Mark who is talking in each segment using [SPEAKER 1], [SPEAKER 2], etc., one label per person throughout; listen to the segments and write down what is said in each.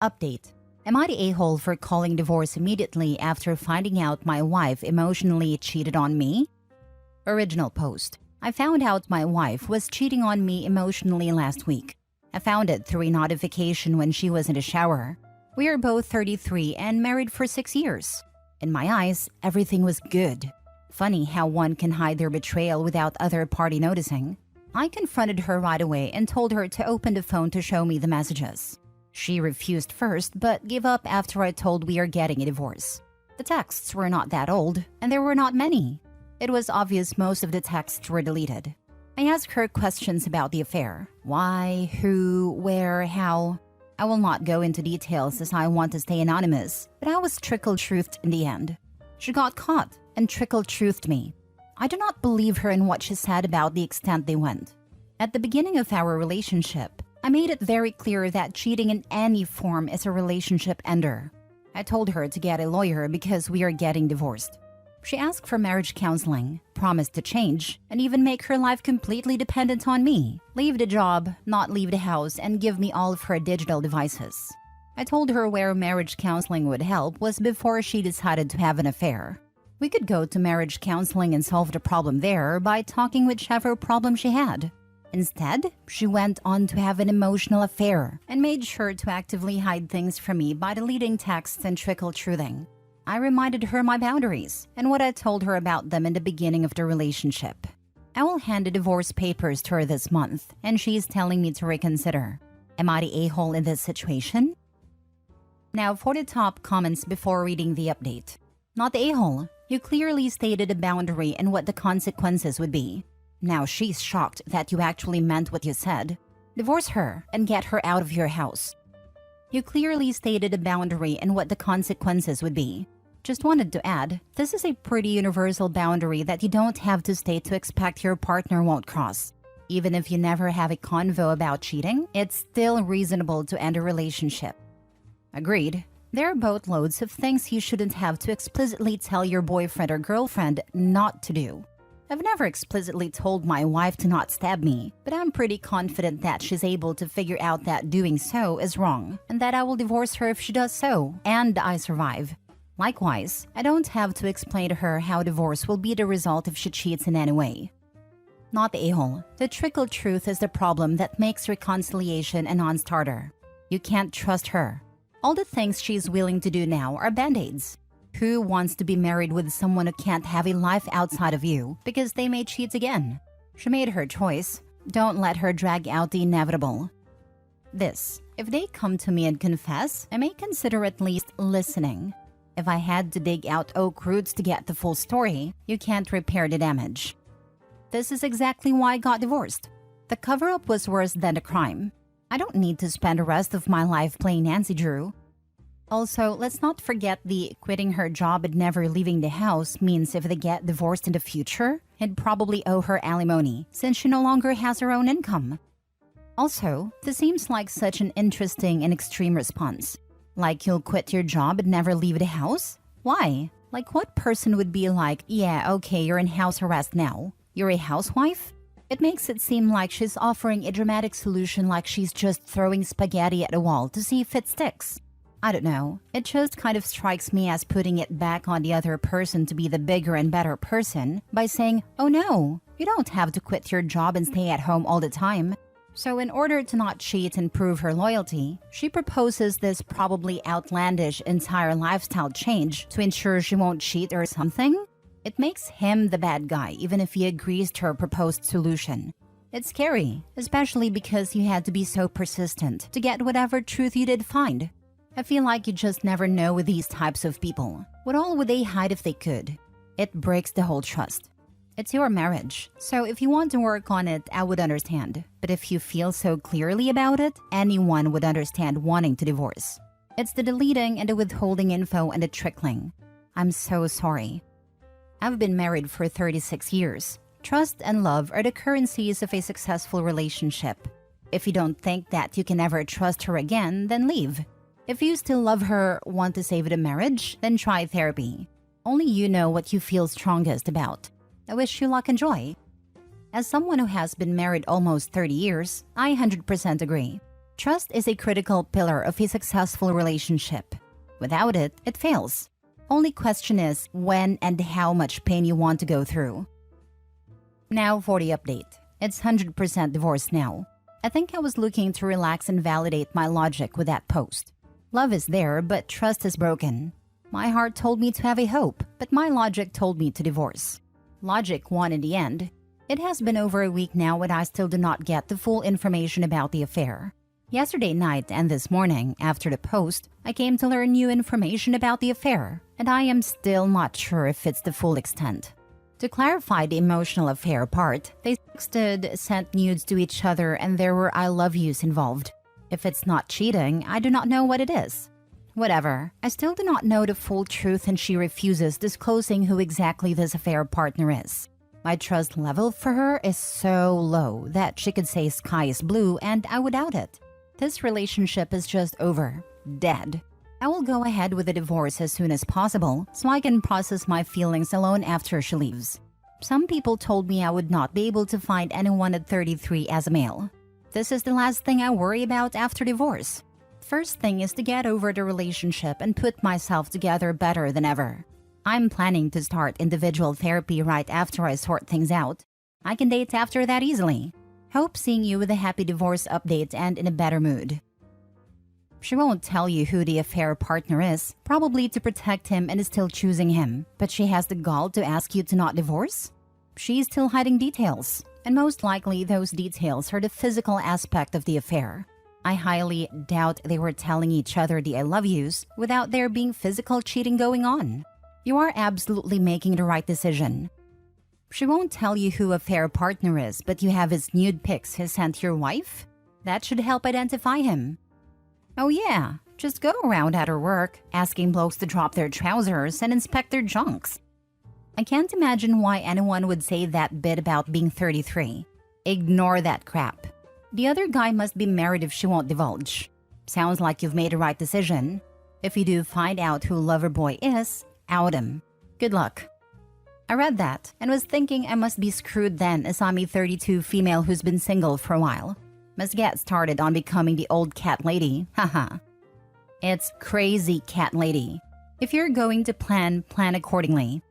[SPEAKER 1] Update. Am I the a-hole for calling divorce immediately after finding out my wife emotionally cheated on me? Original post. I found out my wife was cheating on me emotionally last week. I found it through a notification when she was in the shower. We are both 33 and married for 6 years. In my eyes, everything was good. Funny how one can hide their betrayal without other party noticing. I confronted her right away and told her to open the phone to show me the messages. She refused first, but gave up after I told we are getting a divorce. The texts were not that old, and there were not many. It was obvious most of the texts were deleted. I asked her questions about the affair. Why, who, where, how. I will not go into details as I want to stay anonymous, but I was trickle-truthed in the end. She got caught and trickle-truthed me. I do not believe her in what she said about the extent they went. At the beginning of our relationship, I made it very clear that cheating in any form is a relationship ender. I told her to get a lawyer because we are getting divorced. She asked for marriage counseling, promised to change, and even make her life completely dependent on me, leave the job, not leave the house, and give me all of her digital devices. I told her where marriage counseling would help was before she decided to have an affair. We could go to marriage counseling and solve the problem there by talking whichever problem she had. Instead, she went on to have an emotional affair and made sure to actively hide things from me by deleting texts and trickle-truthing. I reminded her my boundaries and what I told her about them in the beginning of the relationship. I will hand the divorce papers to her this month, and she's telling me to reconsider. Am I the a-hole in this situation? Now for the top comments before reading the update. Not the a-hole. You clearly stated a boundary and what the consequences would be. Now she's shocked that you actually meant what you said. Divorce her and get her out of your house. You clearly stated a boundary and what the consequences would be. Just wanted to add, this is a pretty universal boundary that you don't have to state to expect your partner won't cross. Even if you never have a convo about cheating, it's still reasonable to end a relationship. Agreed. There are boatloads of things you shouldn't have to explicitly tell your boyfriend or girlfriend not to do. I've never explicitly told my wife to not stab me, but I'm pretty confident that she's able to figure out that doing so is wrong, and that I will divorce her if she does so, and I survive. Likewise, I don't have to explain to her how divorce will be the result if she cheats in any way. Not the a-hole. The trickle truth is the problem that makes reconciliation a non-starter. You can't trust her. All the things she's willing to do now are band-aids. Who wants to be married with someone who can't have a life outside of you because they may cheat again? She made her choice. Don't let her drag out the inevitable. If they come to me and confess, I may consider at least listening. If I had to dig out oak roots to get the full story, you can't repair the damage. This is exactly why I got divorced. The cover-up was worse than the crime. I don't need to spend the rest of my life playing Nancy Drew. Also, let's not forget the quitting her job and never leaving the house means if they get divorced in the future, he'd probably owe her alimony since she no longer has her own income. Also, this seems like such an interesting and extreme response. Like you'll quit your job and never leave the house? Why? Like what person would be like, yeah, okay, you're in house arrest now. You're a housewife? It makes it seem like she's offering a dramatic solution like she's just throwing spaghetti at a wall to see if it sticks. I don't know. It just kind of strikes me as putting it back on the other person to be the bigger and better person by saying, oh no, you don't have to quit your job and stay at home all the time. So in order to not cheat and prove her loyalty, she proposes this probably outlandish entire lifestyle change to ensure she won't cheat or something? It makes him the bad guy even if he agrees to her proposed solution. It's scary, especially because you had to be so persistent to get whatever truth you did find. I feel like you just never know with these types of people. What all would they hide if they could? It breaks the whole trust. It's your marriage, so if you want to work on it, I would understand. But if you feel so clearly about it, anyone would understand wanting to divorce. It's the deleting and the withholding info and the trickling. I'm so sorry. I've been married for 36 years. Trust and love are the currencies of a successful relationship. If you don't think that you can ever trust her again, then leave. If you still love her, want to save the marriage, then try therapy. Only you know what you feel strongest about. I wish you luck and joy. As someone who has been married almost 30 years, I 100% agree. Trust is a critical pillar of a successful relationship. Without it, it fails. Only question is when and how much pain you want to go through. Now for the update. It's 100% divorced now. I think I was looking to relax and validate my logic with that post. Love is there, but trust is broken. My heart told me to have a hope, but my logic told me to divorce. Logic won in the end. It has been over a week now and I still do not get the full information about the affair. Yesterday night and this morning, after the post, I came to learn new information about the affair, and I am still not sure if it's the full extent. To clarify the emotional affair part, they texted, sent nudes to each other, and there were I love yous involved. If it's not cheating, I do not know what it is. Whatever, I still do not know the full truth and she refuses disclosing who exactly this affair partner is. My trust level for her is so low that she could say sky is blue and I would doubt it. This relationship is just over. Dead. I will go ahead with the divorce as soon as possible so I can process my feelings alone after she leaves. Some people told me I would not be able to find anyone at 33 as a male. This is the last thing I worry about after divorce. First thing is to get over the relationship and put myself together better than ever. I'm planning to start individual therapy right after I sort things out. I can date after that easily. Hope seeing you with a happy divorce update and in a better mood. She won't tell you who the affair partner is, probably to protect him and is still choosing him, but she has the gall to ask you to not divorce? She's still hiding details, and most likely those details are the physical aspect of the affair. I highly doubt they were telling each other the I love yous without there being physical cheating going on. You are absolutely making the right decision. She won't tell you who affair partner is, but you have his nude pics he sent your wife? That should help identify him. Oh yeah, just go around at her work, asking blokes to drop their trousers and inspect their junks. I can't imagine why anyone would say that bit about being 33. Ignore that crap. The other guy must be married if she won't divulge. Sounds like you've made the right decision. If you do find out who Loverboy is, out him. Good luck. I read that and was thinking I must be screwed then as I'm a 32 female who's been single for a while. Must get started on becoming the old cat lady, haha. It's crazy cat lady. If you're going to plan accordingly.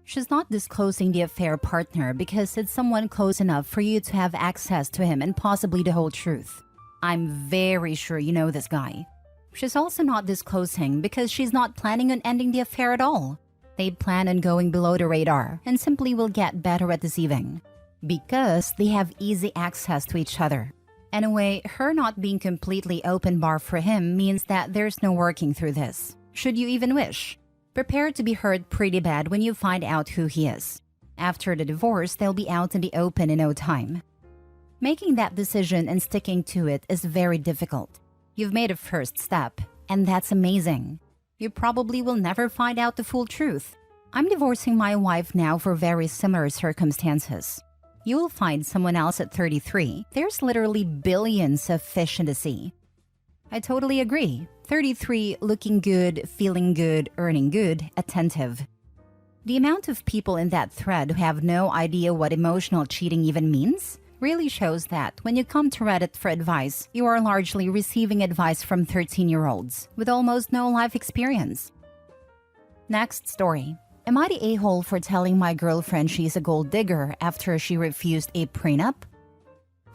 [SPEAKER 1] She's not disclosing the affair partner because it's someone close enough for you to have access to him and possibly the whole truth. I'm very sure you know this guy. She's also not disclosing because she's not planning on ending the affair at all. They plan on going below the radar and simply will get better at deceiving. Because they have easy access to each other. Anyway, her not being completely open bar for him means that there's no working through this. Should you even wish? Prepare to be hurt pretty bad when you find out who he is. After the divorce, they'll be out in the open in no time. Making that decision and sticking to it is very difficult. You've made a first step, and that's amazing. You probably will never find out the full truth. I'm divorcing my wife now for very similar circumstances. You will find someone else at 33. There's literally billions of fish in the sea. I totally agree. 33, looking good, feeling good, earning good, attentive. The amount of people in that thread who have no idea what emotional cheating even means really shows that when you come to Reddit for advice, you are largely receiving advice from 13-year-olds with almost no life experience. Next story. Am I the a-hole for telling my girlfriend she's a gold digger after she refused a prenup?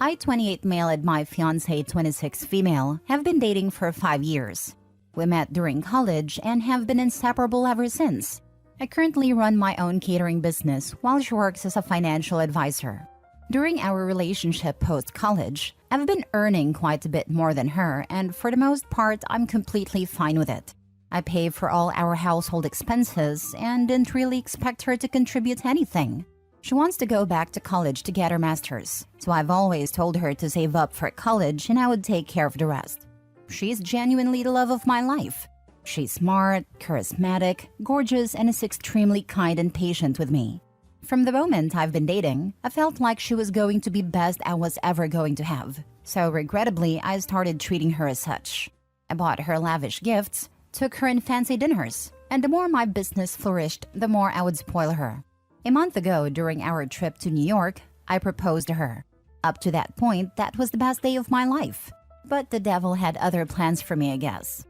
[SPEAKER 1] I, 28 male, and my fiancé, 26 female, have been dating for 5 years. We met during college and have been inseparable ever since. I currently run my own catering business while she works as a financial advisor. During our relationship post-college, I've been earning quite a bit more than her, and for the most part, I'm completely fine with it. I pay for all our household expenses and didn't really expect her to contribute anything. She wants to go back to college to get her master's, so I've always told her to save up for college and I would take care of the rest. She's genuinely the love of my life. She's smart, charismatic, gorgeous, and is extremely kind and patient with me. From the moment I've been dating, I felt like she was going to be best I was ever going to have. So regrettably, I started treating her as such. I bought her lavish gifts, took her in fancy dinners, and the more my business flourished, the more I would spoil her. A month ago, during our trip to New York, I proposed to her. Up to that point, that was the best day of my life. But the devil had other plans for me, I guess.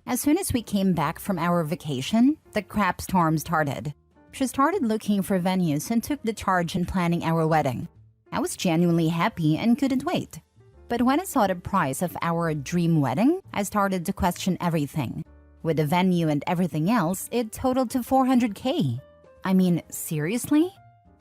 [SPEAKER 1] As soon as we came back from our vacation, the crap storm started. She started looking for venues and took the charge in planning our wedding. I was genuinely happy and couldn't wait. But when I saw the price of our dream wedding, I started to question everything. With the venue and everything else, it totaled to $400K. I mean, seriously?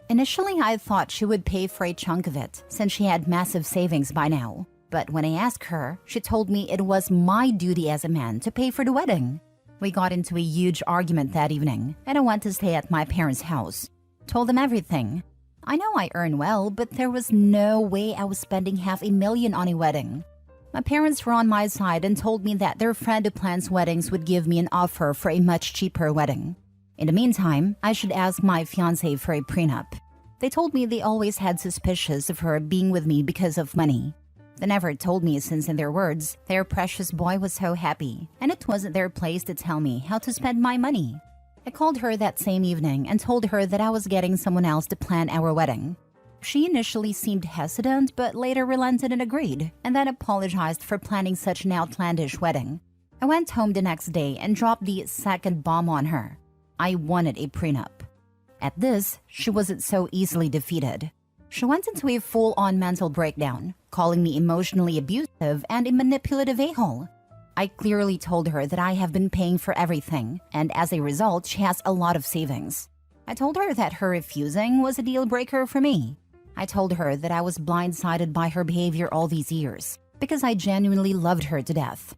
[SPEAKER 1] Initially, I thought she would pay for a chunk of it, since she had massive savings by now. But when I asked her, she told me it was my duty as a man to pay for the wedding. We got into a huge argument that evening, and I went to stay at my parents' house. Told them everything. I know I earn well, but there was no way I was spending $500,000 on a wedding. My parents were on my side and told me that their friend who plans weddings would give me an offer for a much cheaper wedding. In the meantime, I should ask my fiancé for a prenup. They told me they always had suspicions of her being with me because of money. They never told me, since in their words, their precious boy was so happy, and it wasn't their place to tell me how to spend my money. I called her that same evening and told her that I was getting someone else to plan our wedding. She initially seemed hesitant, but later relented and agreed, and then apologized for planning such an outlandish wedding. I went home the next day and dropped the second bomb on her. I wanted a prenup. At this, she wasn't so easily defeated. She went into a full-on mental breakdown, calling me emotionally abusive and a manipulative a-hole. I clearly told her that I have been paying for everything, and as a result, she has a lot of savings. I told her that her refusing was a deal breaker for me. I told her that I was blindsided by her behavior all these years, because I genuinely loved her to death.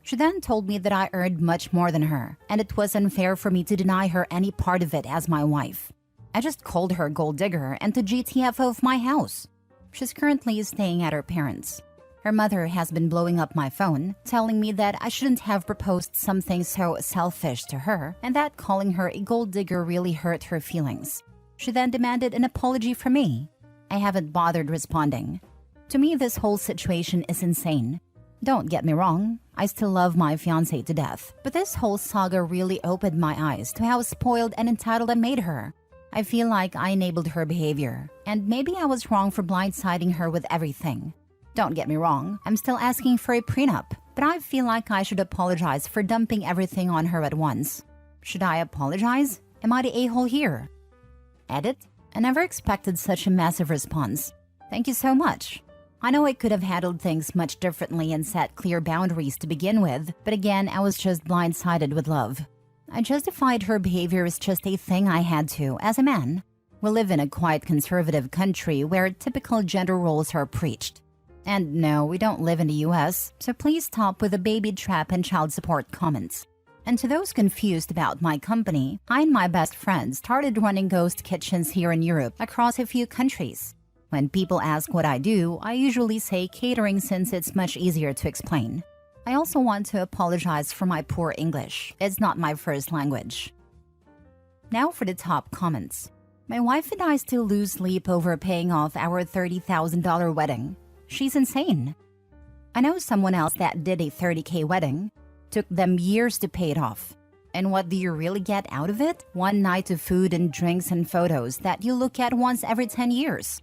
[SPEAKER 1] She then told me that I earned much more than her, and it was unfair for me to deny her any part of it as my wife. I just called her gold digger and to GTFO of my house. She's currently staying at her parents'. Her mother has been blowing up my phone, telling me that I shouldn't have proposed something so selfish to her, and that calling her a gold digger really hurt her feelings. She then demanded an apology from me. I haven't bothered responding. To me, this whole situation is insane. Don't get me wrong, I still love my fiancé to death, but this whole saga really opened my eyes to how spoiled and entitled I made her. I feel like I enabled her behavior, and maybe I was wrong for blindsiding her with everything. Don't get me wrong, I'm still asking for a prenup, but I feel like I should apologize for dumping everything on her at once. Should I apologize? Am I the a-hole here? Edit. I never expected such a massive response. Thank you so much. I know I could have handled things much differently and set clear boundaries to begin with, but again, I was just blindsided with love. I justified her behavior as just a thing I had to, as a man. We live in a quite conservative country where typical gender roles are preached. And no, we don't live in the US, so please stop with the baby trap and child support comments. And to those confused about my company, I and my best friend started running ghost kitchens here in Europe across a few countries. When people ask what I do, I usually say catering since it's much easier to explain. I also want to apologize for my poor English. It's not my first language. Now for the top comments. My wife and I still lose sleep over paying off our $30,000 wedding. She's insane. I know someone else that did a $30K wedding. Took them years to pay it off. And what do you really get out of it? One night of food and drinks and photos that you look at once every 10 years.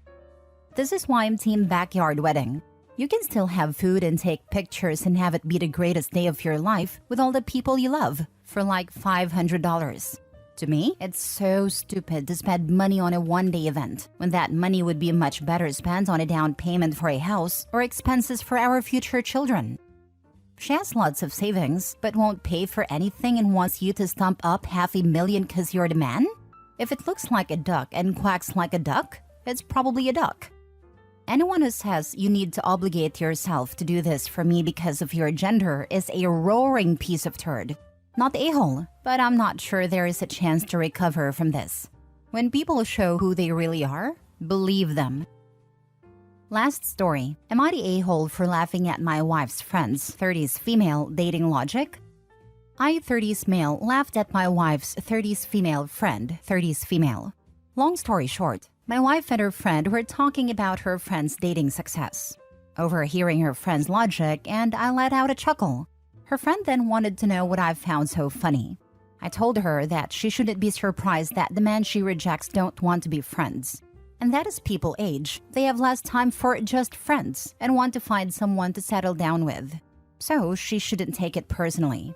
[SPEAKER 1] This is why I'm team backyard wedding. You can still have food and take pictures and have it be the greatest day of your life with all the people you love for like $500. To me, it's so stupid to spend money on a one-day event when that money would be much better spent on a down payment for a house or expenses for our future children. She has lots of savings, but won't pay for anything and wants you to stump up $500,000 because you're the man? If it looks like a duck and quacks like a duck, it's probably a duck. Anyone who says you need to obligate yourself to do this for me because of your gender is a roaring piece of turd. Not a-hole, but I'm not sure there is a chance to recover from this. When people show who they really are, believe them. Last story. Am I the a-hole for laughing at my wife's friend's 30s female dating logic? I, 30s male, laughed at my wife's 30s female friend, 30s female. Long story short, my wife and her friend were talking about her friend's dating success. Overhearing her friend's logic, and I let out a chuckle. Her friend then wanted to know what I found so funny. I told her that she shouldn't be surprised that the men she rejects don't want to be friends. And that is people age. They have less time for just friends and want to find someone to settle down with. So she shouldn't take it personally.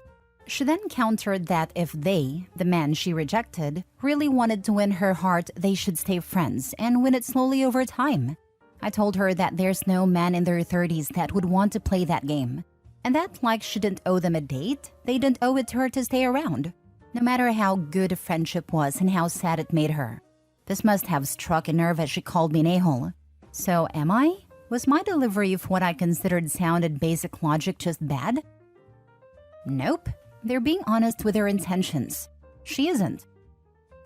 [SPEAKER 1] She then countered that if they, the man she rejected, really wanted to win her heart, they should stay friends and win it slowly over time. I told her that there's no man in their 30s that would want to play that game. And that like she didn't owe them a date, they didn't owe it to her to stay around. No matter how good a friendship was and how sad it made her. This must have struck a nerve as she called me an a-hole. So am I? Was my delivery of what I considered sounded basic logic just bad? Nope. They're being honest with their intentions. She isn't.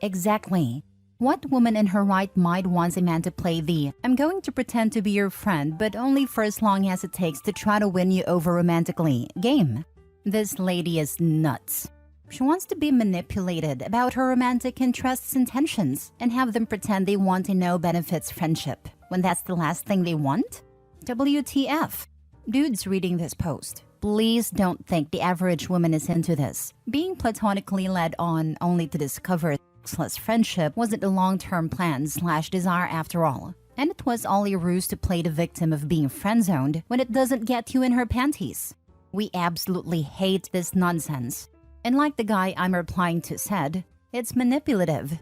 [SPEAKER 1] Exactly. What woman in her right mind wants a man to play the "I'm going to pretend to be your friend but only for as long as it takes to try to win you over romantically" game? This lady is nuts. She wants to be manipulated about her romantic interests and intentions and have them pretend they want a no-benefits friendship when that's the last thing they want? WTF? Dudes reading this post, please don't think the average woman is into this. Being platonically led on only to discover sexless friendship wasn't a long-term plan/desire after all. And it was all a ruse to play the victim of being friend-zoned when it doesn't get you in her panties. We absolutely hate this nonsense. And like the guy I'm replying to said, it's manipulative.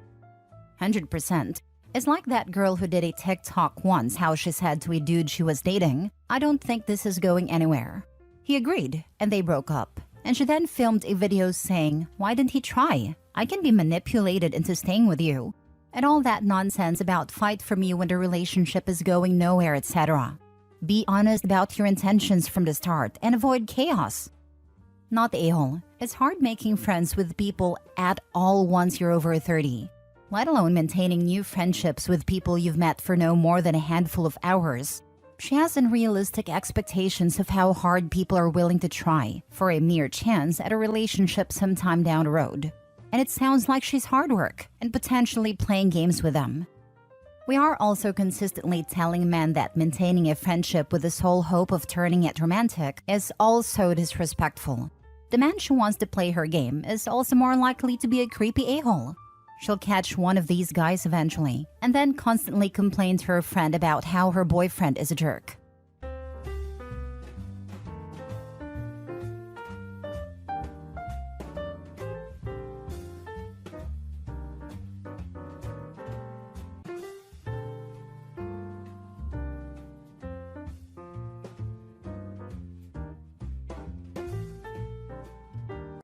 [SPEAKER 1] 100%. It's like that girl who did a TikTok once how she said to a dude she was dating, "I don't think this is going anywhere." He agreed, and they broke up. And she then filmed a video saying, "Why didn't he try? I can be manipulated into staying with you." And all that nonsense about fight for me when the relationship is going nowhere, etc. Be honest about your intentions from the start and avoid chaos. Not the a-hole. It's hard making friends with people at all once you're over 30, let alone maintaining new friendships with people you've met for no more than a handful of hours. She has unrealistic expectations of how hard people are willing to try for a mere chance at a relationship sometime down the road. And it sounds like she's hard work and potentially playing games with them. We are also consistently telling men that maintaining a friendship with the sole hope of turning it romantic is also disrespectful. The man she wants to play her game is also more likely to be a creepy a-hole. She'll catch one of these guys eventually, and then constantly complain to her friend about how her boyfriend is a jerk.